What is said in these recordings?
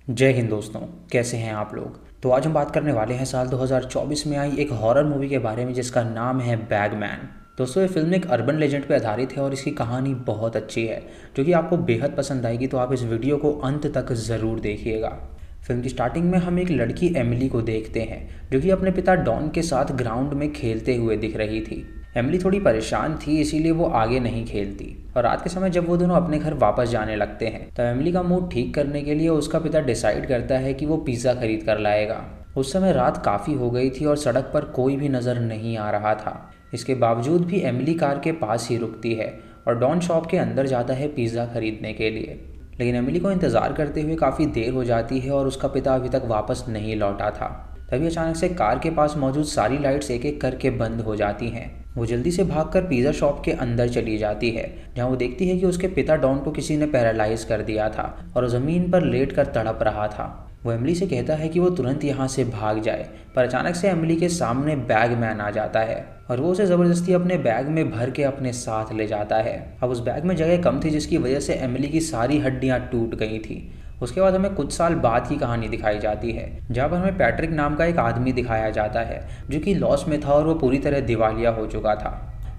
जय हिंद दोस्तों। कैसे हैं आप लोग। तो आज हम बात करने वाले हैं साल 2024 में आई एक हॉरर मूवी के बारे में जिसका नाम है बैगमैन। दोस्तों ये फिल्म एक अर्बन लेजेंड पे आधारित है और इसकी कहानी बहुत अच्छी है जो कि आपको बेहद पसंद आएगी। तो आप इस वीडियो को अंत तक ज़रूर देखिएगा। फिल्म की स्टार्टिंग में हम एक लड़की एमिली को देखते हैं जो कि अपने पिता डॉन के साथ ग्राउंड में खेलते हुए दिख रही थी। एमिली थोड़ी परेशान थी इसीलिए वो आगे नहीं खेलती और रात के समय जब वो दोनों अपने घर वापस जाने लगते हैं तो एमिली का मूड ठीक करने के लिए उसका पिता डिसाइड करता है कि वो पिज़्ज़ा खरीद कर लाएगा। उस समय रात काफ़ी हो गई थी और सड़क पर कोई भी नज़र नहीं आ रहा था। इसके बावजूद भी एमिली कार के पास ही रुकती है और डॉन शॉप के अंदर जाता है पिज़्ज़ा खरीदने के लिए। लेकिन एमिली को इंतज़ार करते हुए काफ़ी देर हो जाती है और उसका पिता अभी तक वापस नहीं लौटा था। तभी अचानक से कार के पास मौजूद सारी लाइट्स एक एक करके बंद हो जाती हैं। वो जल्दी से भागकर पिज़्ज़ा शॉप के अंदर चली जाती है जहां वो देखती है कि उसके पिता डॉन को किसी ने पैरालाइज कर दिया था और वो ज़मीन पर लेट कर तड़प रहा था। वो एमिली से कहता है कि वो तुरंत यहाँ से भाग जाए पर अचानक से एमिली के सामने बैगमैन आ जाता है और वो उसे ज़बरदस्ती अपने बैग में भर के अपने साथ ले जाता है। अब उस बैग में जगह कम थी जिसकी वजह से एमिली की सारी हड्डियाँ टूट गई थी। उसके बाद हमें कुछ साल बाद की कहानी दिखाई जाती है जहाँ पर हमें पैट्रिक नाम का एक आदमी दिखाया जाता है जो कि लॉस में था और वो पूरी तरह दिवालिया हो चुका था।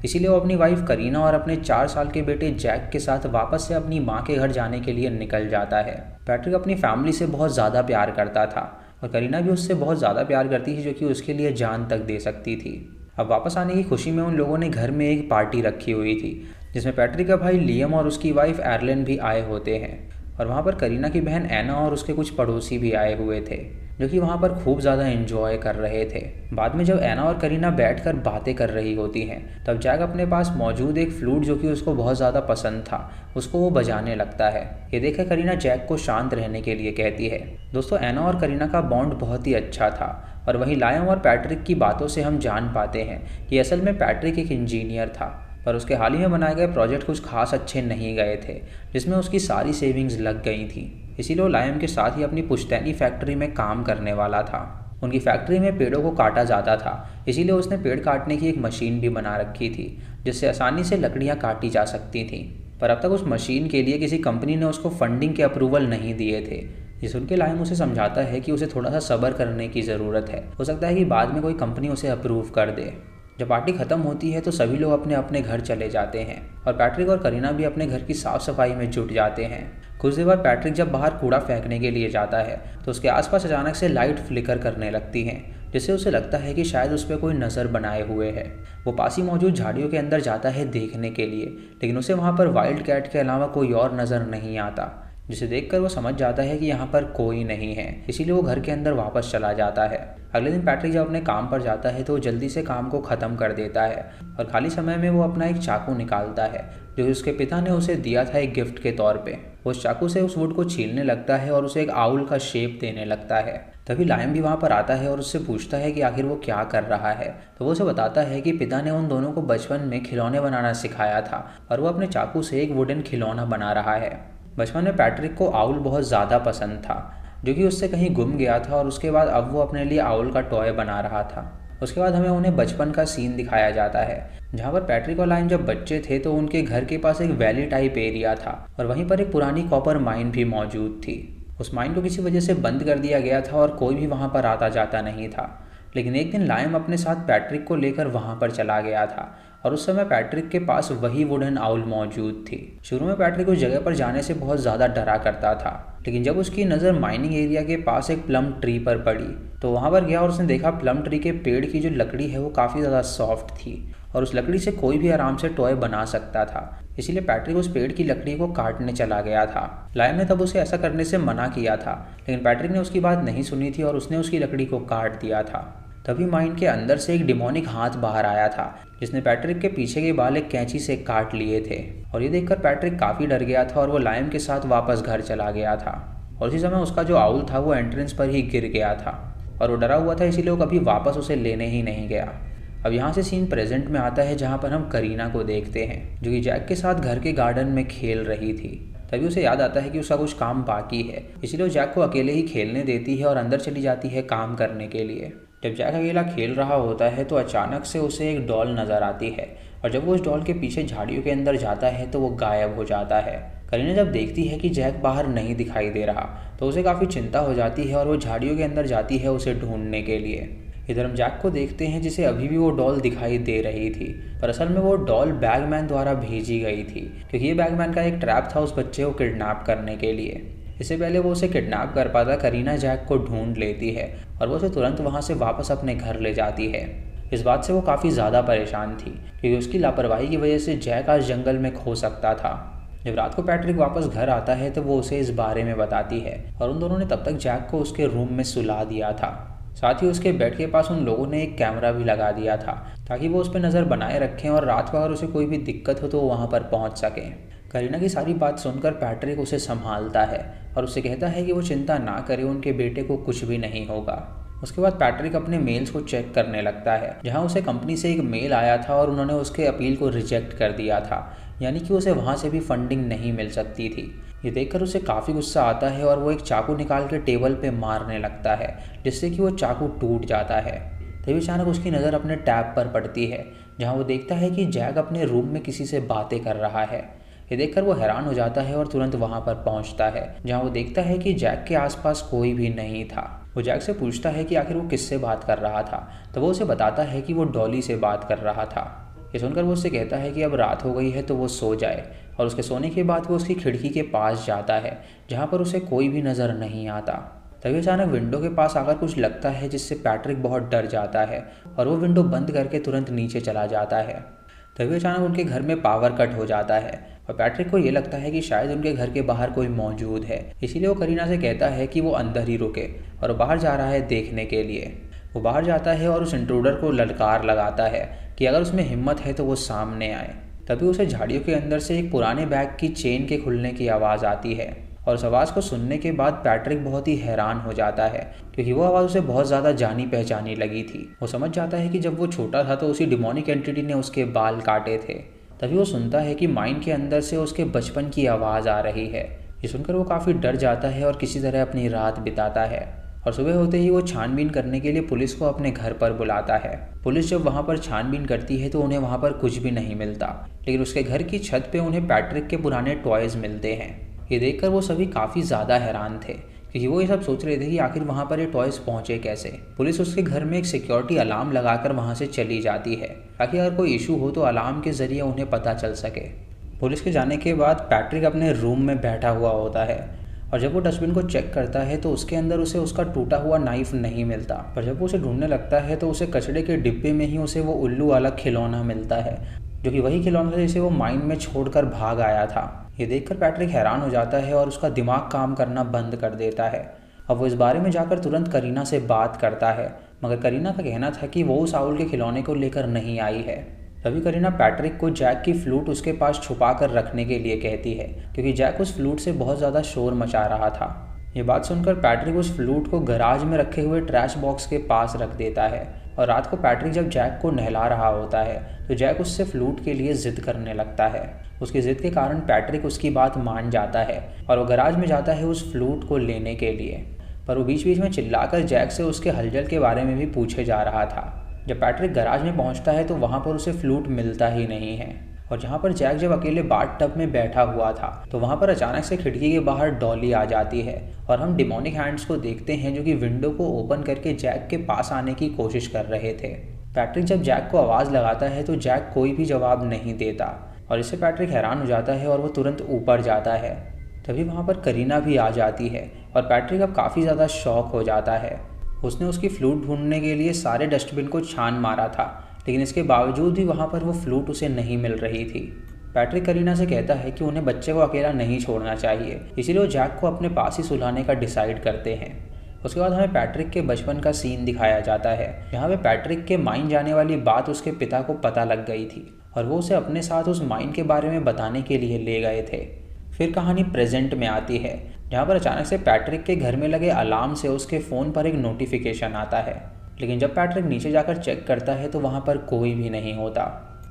इसीलिए वो अपनी वाइफ करीना और अपने 4 साल के बेटे जैक के साथ वापस से अपनी माँ के घर जाने के लिए निकल जाता है। पैट्रिक अपनी फैमिली से बहुत ज़्यादा प्यार करता था और करीना भी उससे बहुत ज़्यादा प्यार करती थी जो कि उसके लिए जान तक दे सकती थी। अब वापस आने की खुशी में उन लोगों ने घर में एक पार्टी रखी हुई थी जिसमें पैट्रिक का भाई लियम और उसकी वाइफ एरलिन भी आए होते हैं और वहाँ पर करीना की बहन एना और उसके कुछ पड़ोसी भी आए हुए थे जो कि वहाँ पर खूब ज़्यादा एंजॉय कर रहे थे। बाद में जब एना और करीना बैठकर बातें कर रही होती हैं तब जैक अपने पास मौजूद एक फ्लूट जो कि उसको बहुत ज़्यादा पसंद था उसको वो बजाने लगता है। ये देखकर करीना जैक को शांत रहने के लिए कहती है। दोस्तों एना और करीना का बॉन्ड बहुत ही अच्छा था और वहीं लायम और पैट्रिक की बातों से हम जान पाते हैं कि असल में पैट्रिक एक इंजीनियर था पर उसके हाल ही में बनाए गए प्रोजेक्ट कुछ खास अच्छे नहीं गए थे जिसमें उसकी सारी सेविंग्स लग गई थी। इसीलिए वो लायम के साथ ही अपनी पुश्तैनी फैक्ट्री में काम करने वाला था। उनकी फैक्ट्री में पेड़ों को काटा जाता था इसीलिए उसने पेड़ काटने की एक मशीन भी बना रखी थी जिससे आसानी से लकड़ियाँ काटी जा सकती थीं। पर अब तक उस मशीन के लिए किसी कंपनी ने उसको फंडिंग के अप्रूवल नहीं दिए थे। ये सुन के लायम उसे समझाता है कि उसे थोड़ा सा सब्र करने की ज़रूरत है, हो सकता है कि बाद में कोई कंपनी उसे अप्रूव कर दे। जब पार्टी खत्म होती है तो सभी लोग अपने अपने घर चले जाते हैं और पैट्रिक और करीना भी अपने घर की साफ सफाई में जुट जाते हैं। कुछ देर बाद पैट्रिक जब बाहर कूड़ा फेंकने के लिए जाता है तो उसके आसपास अचानक से लाइट फ्लिकर करने लगती हैं जिससे उसे लगता है कि शायद उस पर कोई नज़र बनाए हुए है। वो पास ही मौजूद झाड़ियों के अंदर जाता है देखने के लिए लेकिन उसे वहाँ पर वाइल्ड कैट के अलावा कोई और नज़र नहीं आता जिसे देखकर वो समझ जाता है कि यहाँ पर कोई नहीं है। इसीलिए वो घर के अंदर वापस चला जाता है। अगले दिन पैट्रिक जब अपने काम पर जाता है तो वो जल्दी से काम को ख़त्म कर देता है और खाली समय में वो अपना एक चाकू निकालता है जो उसके पिता ने उसे दिया था एक गिफ्ट के तौर पे। वो उस चाकू से उस वुड को छीलने लगता है और उसे एक आउल का शेप देने लगता है। तभी लायम भी वहाँ पर आता है और उससे पूछता है कि आखिर वो क्या कर रहा है। तो वो उसे बताता है कि पिता ने उन दोनों को बचपन में खिलौने बनाना सिखाया था और वो अपने चाकू से एक वुडन खिलौना बना रहा है। बचपन में पैट्रिक को आउल बहुत ज़्यादा पसंद था जो कि उससे कहीं गुम गया था और उसके बाद अब वो अपने लिए आउल का टॉय बना रहा था। उसके बाद हमें उन्हें बचपन का सीन दिखाया जाता है जहाँ पर पैट्रिक और लायम जब बच्चे थे तो उनके घर के पास एक वैली टाइप एरिया था और वहीं पर एक पुरानी कॉपर माइन भी मौजूद थी। उस माइन को किसी वजह से बंद कर दिया गया था और कोई भी वहाँ पर आता जाता नहीं था। लेकिन एक दिन लायम अपने साथ पैट्रिक को लेकर वहाँ पर चला गया था और उस समय पैट्रिक के पास वही वुडन आउल मौजूद थी। शुरू में पैट्रिक उस जगह पर जाने से बहुत ज़्यादा डरा करता था लेकिन जब उसकी नज़र माइनिंग एरिया के पास एक प्लम ट्री पर पड़ी तो वहाँ पर गया और उसने देखा प्लम ट्री के पेड़ की जो लकड़ी है वो काफ़ी ज़्यादा सॉफ्ट थी और उस लकड़ी से कोई भी आराम से टॉय बना सकता था। इसीलिए पैट्रिक उस पेड़ की लकड़ी को काटने चला गया था। लायम ने तब उसे ऐसा करने से मना किया था लेकिन पैट्रिक ने उसकी बात नहीं सुनी थी और उसने उसकी लकड़ी को काट दिया था। तभी माइन के अंदर से एक डिमोनिक हाथ बाहर आया था जिसने पैट्रिक के पीछे के बाल एक कैंची से काट लिए थे और ये देखकर पैट्रिक काफ़ी डर गया था और वो लायम के साथ वापस घर चला गया था। और उसी समय उसका जो आउल था वो एंट्रेंस पर ही गिर गया था और वो डरा हुआ था इसीलिए वो कभी वापस उसे लेने ही नहीं गया। अब यहाँ से सीन प्रेजेंट में आता है जहाँ पर हम करीना को देखते हैं जो कि जैक के साथ घर के गार्डन में खेल रही थी। तभी उसे याद आता है कि उसका कुछ काम बाकी है इसीलिए वो जैक को अकेले ही खेलने देती है और अंदर चली जाती है काम करने के लिए। जब जैक अकेला खेल रहा होता है तो अचानक से उसे एक डॉल नज़र आती है और जब वो उस डॉल के पीछे झाड़ियों के अंदर जाता है तो वो गायब हो जाता है। करीना जब देखती है कि जैक बाहर नहीं दिखाई दे रहा तो उसे काफ़ी चिंता हो जाती है और वो झाड़ियों के अंदर जाती है उसे ढूंढने के लिए। इधर हम जैक को देखते हैं जिसे अभी भी वो डॉल दिखाई दे रही थी, पर असल में वो डॉल बैगमैन द्वारा भेजी गई थी, क्योंकि ये बैगमैन का एक ट्रैप था उस बच्चे को किडनैप करने के लिए। इससे पहले वो उसे किडनैप कर पाता, करीना जैक को ढूंढ लेती है और वो उसे तुरंत वहाँ से वापस अपने घर ले जाती है। इस बात से वो काफ़ी ज़्यादा परेशान थी, क्योंकि उसकी लापरवाही की वजह से जैक आज जंगल में खो सकता था। जब रात को पैट्रिक वापस घर आता है तो वो उसे इस बारे में बताती है और उन दोनों ने तब तक जैक को उसके रूम में सुला दिया था। साथ ही उसके बेड के पास उन लोगों ने एक कैमरा भी लगा दिया था ताकि वो उस पर नज़र बनाए रखें और रात को अगर उसे कोई भी दिक्कत हो तो वो वहाँ पर पहुँच सकें। करीना की सारी बात सुनकर पैट्रिक उसे संभालता है और उसे कहता है कि वो चिंता ना करे, उनके बेटे को कुछ भी नहीं होगा। उसके बाद पैट्रिक अपने मेल्स को चेक करने लगता है, जहां उसे कंपनी से एक मेल आया था और उन्होंने उसके अपील को रिजेक्ट कर दिया था, यानी कि उसे वहां से भी फंडिंग नहीं मिल सकती थी। ये देखकर उसे काफ़ी गुस्सा आता है और वो एक चाकू निकाल के टेबल पे मारने लगता है, जिससे कि वो चाकू टूट जाता है। तभी अचानक उसकी नज़र अपने टैब पर पड़ती है, जहाँ वो देखता है कि जैक अपने रूम में किसी से बातें कर रहा है। ये देखकर वो हैरान हो जाता है और तुरंत वहाँ पर पहुँचता है, जहाँ वो देखता है कि जैक के आसपास कोई भी नहीं था। वो जैक से पूछता है कि आखिर वो किससे बात कर रहा था, तो वो उसे बताता है कि वो डॉली से बात कर रहा था। ये सुनकर वो उससे कहता है कि अब रात हो गई है तो वो सो जाए, और उसके सोने के बाद वो उसकी खिड़की के पास जाता है, जहाँ पर उसे कोई भी नज़र नहीं आता। तभी अचानक विंडो के पास आकर कुछ लगता है, जिससे पैट्रिक बहुत डर जाता है और वो विंडो बंद करके तुरंत नीचे चला जाता है। तभी अचानक उनके घर में पावर कट हो जाता है और पैट्रिक को ये लगता है कि शायद उनके घर के बाहर कोई मौजूद है, इसीलिए वो करीना से कहता है कि वो अंदर ही रुके और वो बाहर जा रहा है देखने के लिए। वो बाहर जाता है और उस इंट्रूडर को ललकार लगाता है कि अगर उसमें हिम्मत है तो वो सामने आए। तभी उसे झाड़ियों के अंदर से एक पुराने बैग की चेन के खुलने की आवाज़ आती है और उस आवाज़ को सुनने के बाद पैट्रिक बहुत ही हैरान हो जाता है, क्योंकि वो आवाज़ उसे बहुत ज़्यादा जानी पहचानी लगी थी। वो समझ जाता है कि जब वो छोटा था तो उसी डिमोनिक एंटिटी ने उसके बाल काटे थे। तभी वो सुनता है कि माइन के अंदर से उसके बचपन की आवाज़ आ रही है। ये सुनकर वो काफ़ी डर जाता है और किसी तरह अपनी रात बिताता है, और सुबह होते ही वो छानबीन करने के लिए पुलिस को अपने घर पर बुलाता है। पुलिस जब वहाँ पर छानबीन करती है तो उन्हें वहाँ पर कुछ भी नहीं मिलता, लेकिन उसके घर की छत पे उन्हें पैट्रिक के पुराने टॉयज़ मिलते हैं। ये देखकर वो सभी काफ़ी ज़्यादा हैरान थे, क्योंकि वो ये सब सोच रहे थे कि आखिर वहाँ पर ये टॉयज़ पहुँचे कैसे। पुलिस उसके घर में एक सिक्योरिटी अलार्म लगाकर वहाँ से चली जाती है, ताकि अगर कोई इशू हो तो अलार्म के ज़रिए उन्हें पता चल सके। पुलिस के जाने के बाद पैट्रिक अपने रूम में बैठा हुआ होता है, और जब वो डस्टबिन को चेक करता है तो उसके अंदर उसे उसका टूटा हुआ नाइफ नहीं मिलता। पर जब वो उसे ढूंढने लगता है तो उसे कचड़े के डिब्बे में ही उसे वो उल्लू वाला खिलौना मिलता है, जो कि वही खिलौना था जिसे वो माइन में छोड़कर भाग आया था। ये देखकर पैट्रिक हैरान हो जाता है और उसका दिमाग काम करना बंद कर देता है। अब वो इस बारे में जाकर तुरंत करीना से बात करता है, मगर करीना का कहना था कि वो उस आउल के खिलौने को लेकर नहीं आई है। तभी करीना पैट्रिक को जैक की फ्लूट उसके पास छुपा कर रखने के लिए कहती है, क्योंकि जैक उस फ्लूट से बहुत ज़्यादा शोर मचा रहा था। ये बात सुनकर पैट्रिक उस फ्लूट को गराज में रखे हुए ट्रैश बॉक्स के पास रख देता है, और रात को पैट्रिक जब जैक को नहला रहा होता है तो जैक उससे फ्लूट के लिए ज़िद करने लगता है। उसकी ज़िद के कारण पैट्रिक उसकी बात मान जाता है और वो गराज में जाता है उस फ्लूट को लेने के लिए, पर वो बीच बीच में चिल्लाकर जैक से उसके हलचल के बारे में भी पूछे जा रहा था। जब पैट्रिक गराज में पहुंचता है तो वहां पर उसे फ्लूट मिलता ही नहीं है, और जहां पर जैक जब अकेले बाथ टब में बैठा हुआ था तो वहां पर अचानक से खिड़की के बाहर डॉली आ जाती है, और हम डिमोनिक हैंड्स को देखते हैं जो कि विंडो को ओपन करके जैक के पास आने की कोशिश कर रहे थे। पैट्रिक जब जैक को आवाज़ लगाता है तो जैक कोई भी जवाब नहीं देता, और इससे पैट्रिक हैरान हो जाता है और वो तुरंत ऊपर जाता है। तभी वहाँ पर करीना भी आ जाती है और पैट्रिक अब काफ़ी ज़्यादा शॉक हो जाता है। उसने उसकी फ्लूट ढूंढने के लिए सारे डस्टबिन को छान मारा था, लेकिन इसके बावजूद भी वहाँ पर वो फ्लूट उसे नहीं मिल रही थी। पैट्रिक करीना से कहता है कि उन्हें बच्चे को अकेला नहीं छोड़ना चाहिए, इसीलिए वो जैक को अपने पास ही सुलाने का डिसाइड करते हैं। उसके बाद हमें पैट्रिक के बचपन का सीन दिखाया जाता है, जहाँ पे पैट्रिक के माइन जाने वाली बात उसके पिता को पता लग गई थी और वो उसे अपने साथ उस माइन के बारे में बताने के लिए ले गए थे। फिर कहानी प्रेजेंट में आती है, जहाँ पर अचानक से पैट्रिक के घर में लगे अलार्म से उसके फ़ोन पर एक नोटिफिकेशन आता है, लेकिन जब पैट्रिक नीचे जाकर चेक करता है तो वहाँ पर कोई भी नहीं होता।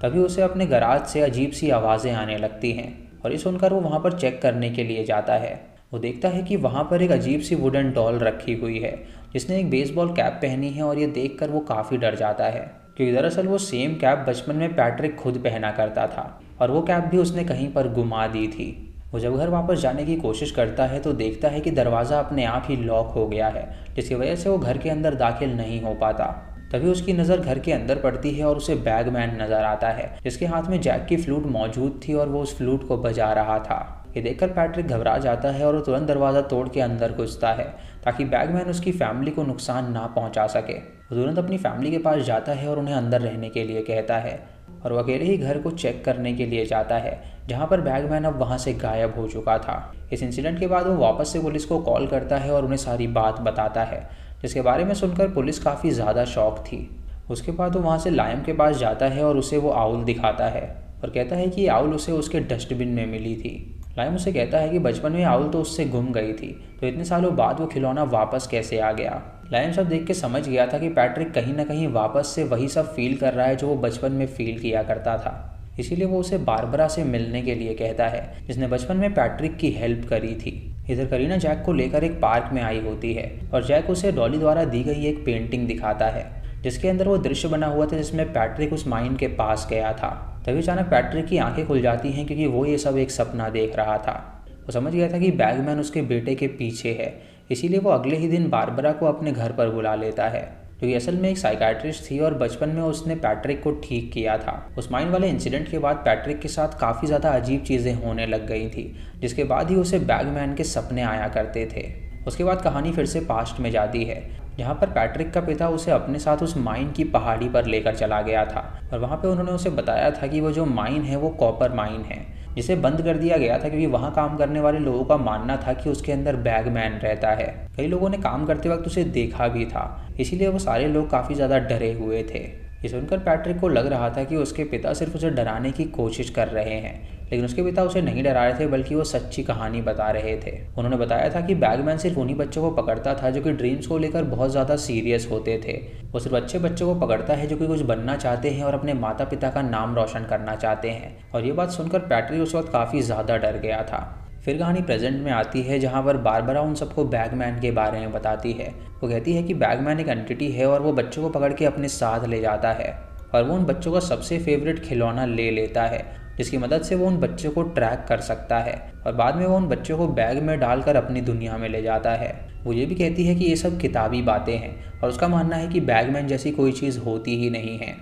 तभी उसे अपने गराज से अजीब सी आवाज़ें आने लगती हैं, और ये सुनकर वो वहाँ पर चेक करने के लिए जाता है। वो देखता है कि वहाँ पर एक अजीब सी वुडन डॉल रखी हुई है जिसने एक बेसबॉल कैप पहनी है, और ये देखकर वो काफ़ी डर जाता है, क्योंकि दरअसल वो सेम कैप बचपन में पैट्रिक खुद पहना करता था और वो कैप भी उसने कहीं पर गुमा दी थी। वो जब घर वापस जाने की कोशिश करता है तो देखता है कि दरवाज़ा अपने आप ही लॉक हो गया है, जिसकी वजह से वो घर के अंदर दाखिल नहीं हो पाता। तभी उसकी नज़र घर के अंदर पड़ती है और उसे बैगमैन नज़र आता है, जिसके हाथ में जैक की फ्लूट मौजूद थी और वो उस फ्लूट को बजा रहा था। ये देखकर पैट्रिक घबरा जाता है और वो तुरंत दरवाज़ा तोड़ के अंदर घुसता है ताकि बैगमैन उसकी फैमिली को नुकसान ना पहुंचा सके। वो तुरंत अपनी फैमिली के पास जाता है और उन्हें अंदर रहने के लिए कहता है और वो अकेले ही घर को चेक करने के लिए जाता है, जहाँ पर बैगमैन अब वहाँ से गायब हो चुका था। इस इंसिडेंट के बाद वो वापस से पुलिस को कॉल करता है और उन्हें सारी बात बताता है, जिसके बारे में सुनकर पुलिस काफ़ी ज़्यादा शॉक थी। उसके बाद वो वहाँ से लायम के पास जाता है और उसे वो आउल दिखाता है और कहता है कि ये आउल उसे उसके डस्टबिन में मिली थी। लायम उसे कहता है कि बचपन में आउल तो उससे गुम गई थी, तो इतने सालों बाद वो खिलौना वापस कैसे आ गया। लायम सब देख के समझ गया था कि पैट्रिक कहीं ना कहीं वापस से वही सब फील कर रहा है जो वो बचपन में फील किया करता था। इसीलिए वो उसे बारबरा से मिलने के लिए कहता है, जिसने बचपन में पैट्रिक की हेल्प करी थी। इधर करीना जैक को लेकर एक पार्क में आई होती है और जैक उसे डॉली द्वारा दी गई एक पेंटिंग दिखाता है, जिसके अंदर वो दृश्य बना हुआ था जिसमें पैट्रिक उस माइन के पास गया था। तभी अचानक पैट्रिक की आंखें खुल जाती हैं क्योंकि वो ये सब एक सपना देख रहा था। वो समझ गया था कि बैगमैन उसके बेटे के पीछे है, इसीलिए वो अगले ही दिन बारबरा को अपने घर पर बुला लेता है, जो कि असल में एक साइकाट्रिस्ट थी और बचपन में उसने पैट्रिक को ठीक किया था। उस माइन वाले इंसिडेंट के बाद पैट्रिक के साथ काफ़ी ज़्यादा अजीब चीज़ें होने लग गई थी, जिसके बाद ही उसे बैगमैन के सपने आया करते थे। उसके बाद कहानी फिर से पास्ट में जाती है, जहाँ पर पैट्रिक का पिता उसे अपने साथ उस माइन की पहाड़ी पर लेकर चला गया था और वहाँ पे उन्होंने उसे बताया था कि वो जो माइन है वो कॉपर माइन है, जिसे बंद कर दिया गया था क्योंकि वहाँ काम करने वाले लोगों का मानना था कि उसके अंदर बैगमैन रहता है। कई लोगों ने काम करते वक्त उसे देखा भी था, इसीलिए वो सारे लोग काफ़ी ज़्यादा डरे हुए थे। ये सुनकर पैट्रिक को लग रहा था कि उसके पिता सिर्फ उसे डराने की कोशिश कर रहे हैं, लेकिन उसके पिता उसे नहीं डरा रहे थे बल्कि वो सच्ची कहानी बता रहे थे। उन्होंने बताया था कि बैगमैन सिर्फ उन्हीं बच्चों को पकड़ता था जो कि ड्रीम्स को लेकर बहुत ज़्यादा सीरियस होते थे। वो सिर्फ अच्छे बच्चों को पकड़ता है जो कि कुछ बनना चाहते हैं और अपने माता पिता का नाम रोशन करना चाहते हैं। और ये बात सुनकर पैट्रिक उस वक्त काफ़ी ज़्यादा डर गया था। फिर कहानी प्रेजेंट में आती है, जहाँ पर बारबरा उन सबको बैगमैन के बारे में बताती है। वो कहती है कि बैगमैन एक एंटिटी है और वो बच्चों को पकड़ के अपने साथ ले जाता है और वो उन बच्चों का सबसे फेवरेट खिलौना ले लेता है, जिसकी मदद से वो उन बच्चों को ट्रैक कर सकता है और बाद में वो उन बच्चों को बैग में डालकर अपनी दुनिया में ले जाता है। वो ये भी कहती है कि ये सब किताबी बातें हैं और उसका मानना है कि बैगमैन जैसी कोई चीज़ होती ही नहीं है।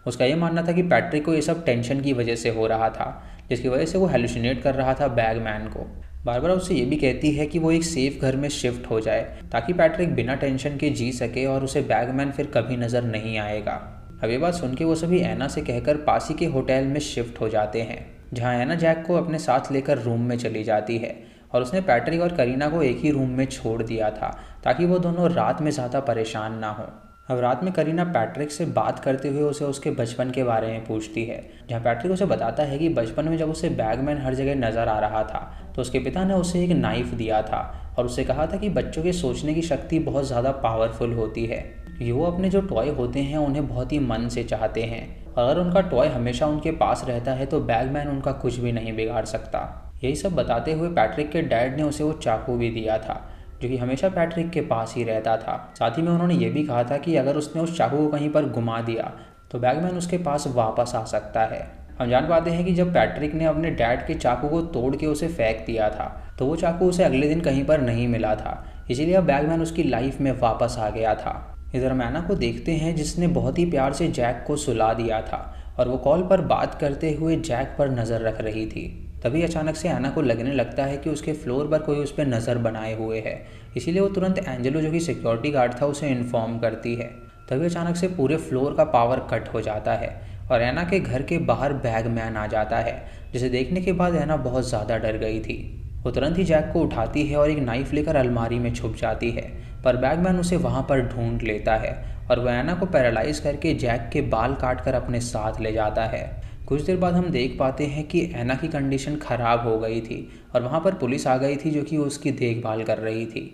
उसका ये मानना था कि पैट्रिक को ये सब टेंशन की वजह से हो रहा था, जिसकी वजह से वो हेलुसिनेट कर रहा था बैगमैन को। बारबरा उससे ये भी कहती है कि वो एक सेफ घर में शिफ्ट हो जाए ताकि पैट्रिक बिना टेंशन के जी सके और उसे बैगमैन फिर कभी नज़र नहीं आएगा। अब ये बात सुन के वो सभी ऐना से कहकर पास ही के होटल में शिफ्ट हो जाते हैं, जहाँ ऐना जैक को अपने साथ लेकर रूम में चली जाती है और उसने पैट्रिक और करीना को एक ही रूम में छोड़ दिया था ताकि वो दोनों रात में ज़्यादा परेशान ना हो। अब रात में करीना पैट्रिक से बात करते हुए उसे उसके बचपन के बारे में पूछती है, जहाँ पैट्रिक उसे बताता है कि बचपन में जब उसे बैगमैन हर जगह नज़र आ रहा था तो उसके पिता ने उसे एक नाइफ़ दिया था और उसे कहा था कि बच्चों के सोचने की शक्ति बहुत ज़्यादा पावरफुल होती है, कि वो अपने जो टॉय होते हैं उन्हें बहुत ही मन से चाहते हैं और अगर उनका टॉय हमेशा उनके पास रहता है तो बैगमैन उनका कुछ भी नहीं बिगाड़ सकता। यही सब बताते हुए पैट्रिक के डैड ने उसे वो चाकू भी दिया था जो कि हमेशा पैट्रिक के पास ही रहता था। साथ ही में उन्होंने ये भी कहा था कि अगर उसने उस चाकू को कहीं पर घुमा दिया तो बैगमैन उसके पास वापस आ सकता है। हम जान पाते हैं कि जब पैट्रिक ने अपने डैड के चाकू को तोड़ के उसे फेंक दिया था तो वो चाकू उसे अगले दिन कहीं पर नहीं मिला था, इसीलिए अब बैगमैन उसकी लाइफ में वापस आ गया था। इधर हम ऐना को देखते हैं जिसने बहुत ही प्यार से जैक को सुला दिया था और वो कॉल पर बात करते हुए जैक पर नज़र रख रही थी। तभी अचानक से ऐना को लगने लगता है कि उसके फ्लोर पर कोई उस पर नज़र बनाए हुए है, इसीलिए वो तुरंत एंजेलो जो कि सिक्योरिटी गार्ड था उसे इन्फॉर्म करती है। तभी अचानक से पूरे फ्लोर का पावर कट हो जाता है और ऐना के घर के बाहर बैगमैन आ जाता है, जिसे देखने के बाद ऐना बहुत ज़्यादा डर गई थी। वो तुरंत ही जैक को उठाती है और एक नाइफ लेकर अलमारी में छुप जाती है, पर बैगमैन उसे वहाँ पर ढूंढ लेता है और वह ऐना को पैरालाइज करके जैक के बाल काटकर अपने साथ ले जाता है। कुछ देर बाद हम देख पाते हैं कि ऐना की कंडीशन ख़राब हो गई थी और वहाँ पर पुलिस आ गई थी जो कि उसकी देखभाल कर रही थी।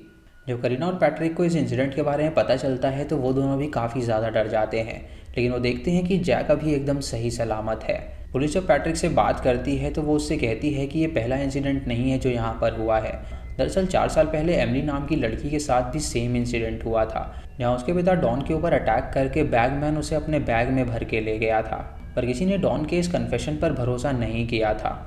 जब करीना और पैट्रिक को इस इंसिडेंट के बारे में पता चलता है तो वो दोनों भी काफ़ी ज़्यादा डर जाते हैं, लेकिन वो देखते हैं कि जैक अभी एकदम सही सलामत है। पुलिस जब पैट्रिक से बात करती है तो वो उससे कहती है कि ये पहला इंसिडेंट नहीं है जो यहाँ पर हुआ है। दरअसल 4 साल पहले एमिली नाम की लड़की के साथ भी सेम इंसिडेंट हुआ था, जहाँ उसके पिता डॉन के ऊपर अटैक करके बैगमैन उसे अपने बैग में भर के ले गया था, पर किसी ने डॉन के इस कन्फेशन पर भरोसा नहीं किया था।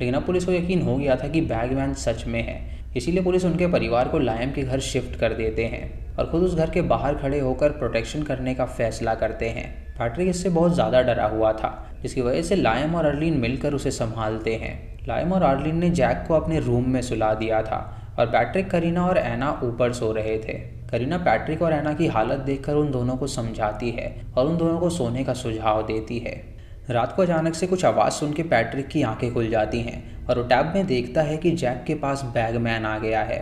लेकिन अब पुलिस को यकीन हो गया था कि बैगमैन सच में है। इसीलिए पुलिस उनके परिवार को लायम के घर शिफ्ट कर देते हैं और खुद उस घर के बाहर खड़े होकर प्रोटेक्शन करने का फैसला करते हैं। पैट्रिक इससे बहुत ज़्यादा डरा हुआ था, जिसकी वजह से लायम और अर्लीन मिलकर उसे संभालते हैं। लायम और अर्लीन ने जैक को अपने रूम में सुला दिया था और पैट्रिक, करीना और एना ऊपर सो रहे थे। करीना पैट्रिक और एना की हालत देखकर उन दोनों को समझाती है और उन दोनों को सोने का सुझाव देती है। रात को अचानक से कुछ आवाज़ सुन के पैट्रिक की आंखें खुल जाती हैं और वो टैब में देखता है कि जैक के पास बैगमैन आ गया है।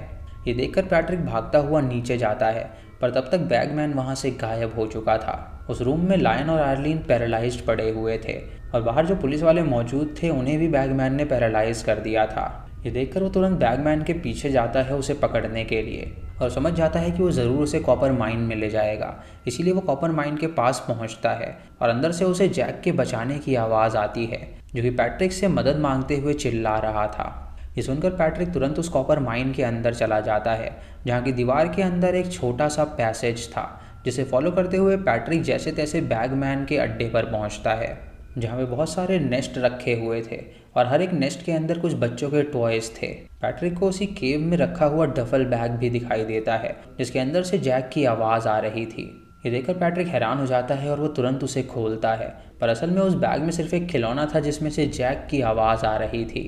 ये देखकर पैट्रिक भागता हुआ नीचे जाता है, पर तब तक बैगमैन वहाँ से गायब हो चुका था। उस रूम में लायन और आर्लीन पैरालाइज्ड पड़े हुए थे और बाहर जो पुलिस वाले मौजूद थे उन्हें भी बैगमैन ने पैरालाइज कर दिया था। ये देखकर वो तुरंत बैगमैन के पीछे जाता है उसे पकड़ने के लिए और समझ जाता है कि वो ज़रूर उसे कॉपर माइन में ले जाएगा। इसीलिए वो कॉपर माइन के पास पहुंचता है और अंदर से उसे जैक के बचाने की आवाज़ आती है, जो कि पैट्रिक से मदद मांगते हुए चिल्ला रहा था। ये सुनकर पैट्रिक तुरंत उस कॉपर माइन के अंदर चला जाता है, जहाँ की दीवार के अंदर एक छोटा सा पैसेज था, जिसे फॉलो करते हुए पैट्रिक जैसे तैसे बैगमैन के अड्डे पर पहुँचता है, जहाँ पे बहुत सारे नेस्ट रखे हुए थे और हर एक नेस्ट के अंदर कुछ बच्चों के टॉयज थे। पैट्रिक को उसी केव में रखा हुआ डफल बैग भी दिखाई देता है, जिसके अंदर से जैक की आवाज़ आ रही थी। ये देखकर पैट्रिक हैरान हो जाता है और वो तुरंत उसे खोलता है, पर असल में उस बैग में सिर्फ एक खिलौना था जिसमें से जैक की आवाज़ आ रही थी।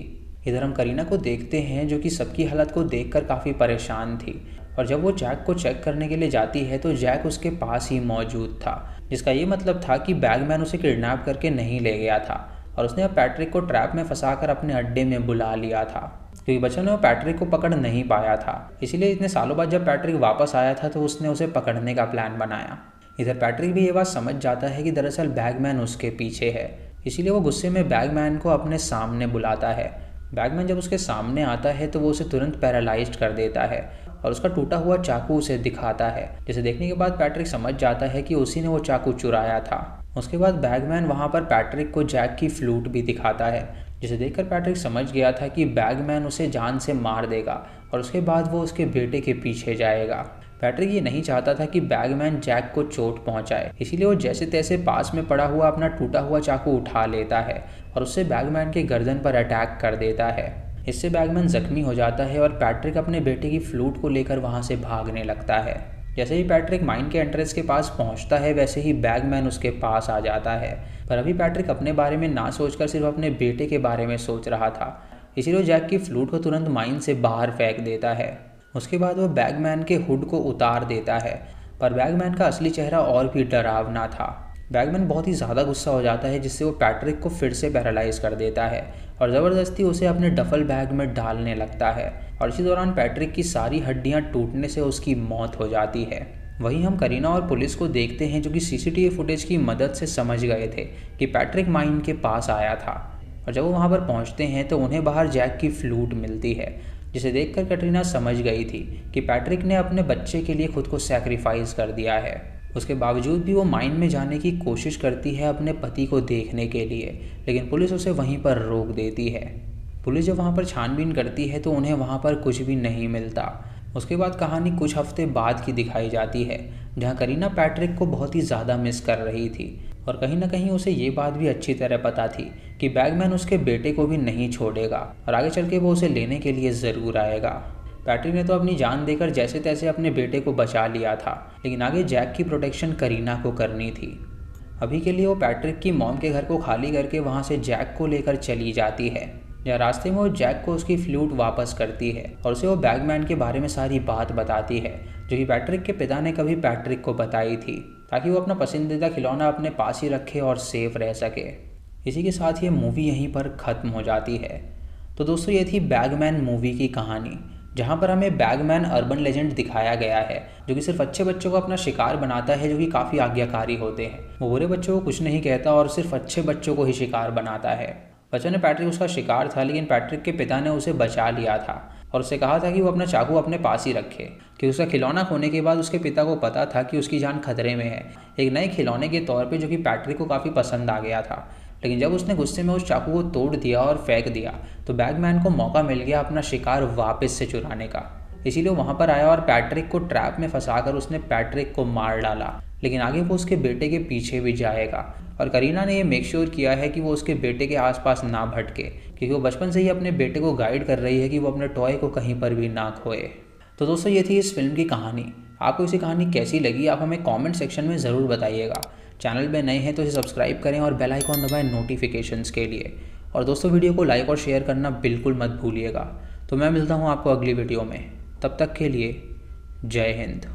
इधर हम करीना को देखते हैं, जो कि सबकी हालत को देखकर काफ़ी परेशान थी, और जब वो जैक को चेक करने के लिए जाती है तो जैक उसके पास ही मौजूद था, जिसका ये मतलब था कि बैगमैन उसे किडनैप करके नहीं ले गया था और उसने अब पैट्रिक को ट्रैप में फंसाकर अपने अड्डे में बुला लिया था, क्योंकि बच्चों ने वो पैट्रिक को पकड़ नहीं पाया था। इसीलिए इतने सालों बाद जब पैट्रिक वापस आया था तो उसने उसे पकड़ने का प्लान बनाया। इधर पैट्रिक भी ये बात समझ जाता है कि दरअसल बैगमैन उसके पीछे है, इसीलिए वो गुस्से में बैगमैन को अपने सामने बुलाता है। बैगमैन जब उसके सामने आता है तो वो उसे तुरंत पैरालाइज्ड कर देता है और उसका टूटा हुआ चाकू उसे दिखाता है, जिसे देखने के बाद पैट्रिक समझ जाता है कि उसी ने वो चाकू चुराया था। उसके बाद बैगमैन वहाँ पर पैट्रिक को जैक की फ्लूट भी दिखाता है, जिसे देखकर पैट्रिक समझ गया था कि बैगमैन उसे जान से मार देगा और उसके बाद वो उसके बेटे के पीछे जाएगा। पैट्रिक ये नहीं चाहता था कि बैगमैन जैक को चोट पहुंचाए, इसीलिए वो जैसे तैसे पास में पड़ा हुआ अपना टूटा हुआ चाकू उठा लेता है और उससे बैगमैन के गर्दन पर अटैक कर देता है। इससे बैगमैन जख्मी हो जाता है और पैट्रिक अपने बेटे की फ्लूट को लेकर वहां से भागने लगता है। जैसे ही पैट्रिक माइन के एंट्रेंस के पास पहुंचता है, वैसे ही बैगमैन उसके पास आ जाता है, पर अभी पैट्रिक अपने बारे में ना सोचकर सिर्फ अपने बेटे के बारे में सोच रहा था, इसीलिए जैक की फ्लूट को तुरंत माइन से बाहर फेंक देता है। उसके बाद वो बैगमैन के हुड को उतार देता है, पर बैगमैन का असली चेहरा और भी डरावना था। बैगमैन बहुत ही ज़्यादा गुस्सा हो जाता है, जिससे वो पैट्रिक को फिर से पैरालाइज कर देता है और ज़बरदस्ती उसे अपने डफल बैग में डालने लगता है, और इसी दौरान पैट्रिक की सारी हड्डियां टूटने से उसकी मौत हो जाती है। वहीं हम करीना और पुलिस को देखते हैं, जो कि सीसीटीवी फुटेज की मदद से समझ गए थे कि पैट्रिक माइन के पास आया था, और जब वो वहाँ पर पहुँचते हैं तो उन्हें बाहर जैक की फ्लूट मिलती है, जिसे देखकर कैटरीना समझ गई थी कि पैट्रिक ने अपने बच्चे के लिए खुद को सैक्रिफाइस कर दिया है। उसके बावजूद भी वो माइन में जाने की कोशिश करती है अपने पति को देखने के लिए, लेकिन पुलिस उसे वहीं पर रोक देती है। पुलिस जब वहाँ पर छानबीन करती है तो उन्हें वहाँ पर कुछ भी नहीं मिलता। उसके बाद कहानी कुछ हफ्ते बाद की दिखाई जाती है, जहाँ करीना पैट्रिक को बहुत ही ज़्यादा मिस कर रही थी, और कहीं ना कहीं उसे ये बात भी अच्छी तरह पता थी कि बैगमैन उसके बेटे को भी नहीं छोड़ेगा और आगे चल के वो उसे लेने के लिए ज़रूर आएगा। पैट्रिक ने तो अपनी जान देकर जैसे तैसे अपने बेटे को बचा लिया था, लेकिन आगे जैक की प्रोटेक्शन करीना को करनी थी। अभी के लिए वो पैट्रिक की मॉम के घर को खाली करके वहाँ से जैक को लेकर चली जाती है, या रास्ते में वो जैक को उसकी फ्लूट वापस करती है और उसे वो बैगमैन के बारे में सारी बात बताती है, जो कि पैट्रिक के पिता ने कभी पैट्रिक को बताई थी, ताकि वो अपना पसंदीदा खिलौना अपने पास ही रखे और सेफ रह सके। इसी के साथ ये मूवी यहीं पर ख़त्म हो जाती है। तो दोस्तों, ये थी बैगमैन मूवी की कहानी, जहाँ पर हमें बैगमैन अर्बन लेजेंड दिखाया गया है, जो कि सिर्फ अच्छे बच्चों को अपना शिकार बनाता है, जो कि काफ़ी आज्ञाकारी होते हैं। वो बुरे बच्चों को कुछ नहीं कहता और सिर्फ अच्छे बच्चों को ही शिकार बनाता है। बच्चों ने पैट्रिक उसका शिकार था, लेकिन पैट्रिक के पिता ने उसे बचा लिया था और उसे कहा था कि वो अपना चाकू अपने पास ही रखे, कि उसका खिलौना खोने के बाद उसके पिता को पता था कि उसकी जान खतरे में है, एक नए खिलौने के तौर पे, जो कि पैट्रिक को काफ़ी पसंद आ गया था। लेकिन जब उसने गुस्से में उस चाकू को तोड़ दिया और फेंक दिया, तो बैगमैन को मौका मिल गया अपना शिकार वापस से चुराने का। इसीलिए वहाँ पर आया और पैट्रिक को ट्रैप में फंसाकर उसने पैट्रिक को मार डाला, लेकिन आगे वो उसके बेटे के पीछे भी जाएगा। और करीना ने ये मेक श्योर किया है कि वो उसके बेटे के आसपास ना भटके, क्योंकि वो बचपन से ही अपने बेटे को गाइड कर रही है कि वो अपने टॉय को कहीं पर भी ना खोए। तो दोस्तों ये थी इस फिल्म की कहानी। आपको इसी कहानी कैसी लगी आप हमें कमेंट सेक्शन में ज़रूर बताइएगा। चैनल पे नए हैं तो इसे सब्सक्राइब करें और बेल आइकॉन दबाएं नोटिफिकेशंस के लिए। और दोस्तों वीडियो को लाइक और शेयर करना बिल्कुल मत भूलिएगा। तो मैं मिलता हूँ आपको अगली वीडियो में, तब तक के लिए जय हिंद।